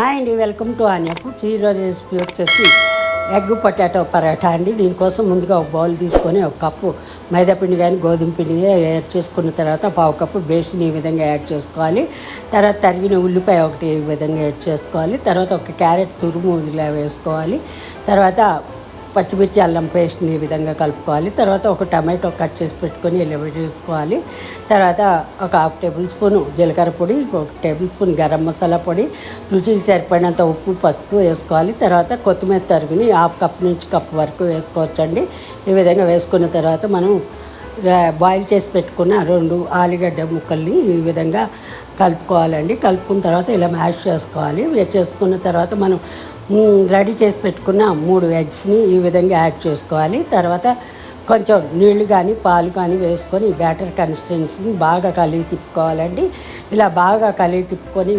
Hi అండి, welcome to ఆన్యా foods. ఈరోజు recipe వచ్చేసి ఎగ్ పొటాటో పరాఠా అండి. దీనికోసం ముందుగా ఒక బౌల్ తీసుకొని ఒక కప్పు మైదాపిండి కానీ గోధుమ పిండి యాడ్ చేసుకున్న తర్వాత పావు కప్పు బేసిన్ ఈ విధంగా యాడ్ చేసుకోవాలి. తర్వాత తరిగిన ఉల్లిపాయ ఒకటి ఈ విధంగా యాడ్ చేసుకోవాలి. తర్వాత ఒక క్యారెట్ తురుము ఇలా వేసుకోవాలి. తర్వాత పచ్చిమిర్చి అల్లం పేస్ట్ని ఈ విధంగా కలుపుకోవాలి. తర్వాత ఒక టమాటో కట్ చేసి పెట్టుకొని ఇలా వేసుకోవాలి. తర్వాత ఒక 1/2 టేబుల్ స్పూన్ జీలకర్ర పొడి, 1 టేబుల్ స్పూన్ గరం మసాలా పొడి, రుచికి సరిపడినంత ఉప్పు పసుపు వేసుకోవాలి. తర్వాత కొత్తిమీర తరుగుని 1/2 కప్ నుంచి కప్ వరకు వేసుకోవచ్చండి. ఈ విధంగా వేసుకున్న తర్వాత మనం బాయిల్ చేసి పెట్టుకున్న 2 ఆలుగడ్డ ముక్కల్ని ఈ విధంగా కలుపుకోవాలండి. కలుపుకున్న తర్వాత ఇలా మ్యాష్ చేసుకోవాలి. చేసుకున్న తర్వాత మనం రెడీ చేసి పెట్టుకున్న 3 ఎగ్స్ని ఈ విధంగా యాడ్ చేసుకోవాలి. తర్వాత కొంచెం నీళ్లు కానీ పాలు కానీ వేసుకొని బ్యాటర్ కన్సిస్టెన్సీని బాగా కలిగి తిప్పుకోవాలండి. ఇలా బాగా కలిగి తిప్పుకొని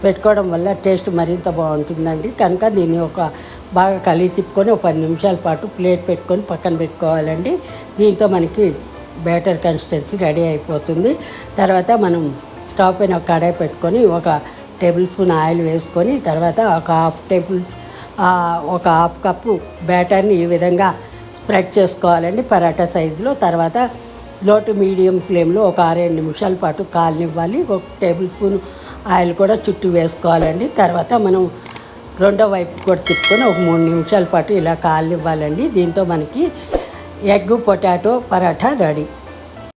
పెట్టుకోవడం వల్ల టేస్ట్ మరింత బాగుంటుందండి. కనుక దీన్ని బాగా కలిగి తిప్పుకొని 10 నిమిషాల పాటు ప్లేట్ పెట్టుకొని పక్కన పెట్టుకోవాలండి. దీంతో మనకి బ్యాటర్ కన్సిస్టెన్సీ రెడీ అయిపోతుంది. తర్వాత మనం స్టవ్ పైన ఒక కడాయి పెట్టుకొని 1 టేబుల్ స్పూన్ ఆయిల్ వేసుకొని తర్వాత ఒక హాఫ్ కప్పు బ్యాటర్ని ఈ విధంగా స్ప్రెడ్ చేసుకోవాలండి పరాటా సైజులో. తర్వాత లో టు మీడియం ఫ్లేమ్లో ఒక 6-7 నిమిషాల పాటు కాలనివ్వాలి. 1 టేబుల్ స్పూన్ ఆయిల్ కూడా చుట్టూ వేసుకోవాలండి. తర్వాత మనం రెండో వైపు కూడా తిప్పుకొని 3 నిమిషాల పాటు ఇలా కాలనివ్వాలండి. దీంతో మనకి ఎగ్ పొటాటో పరాఠా రెడీ.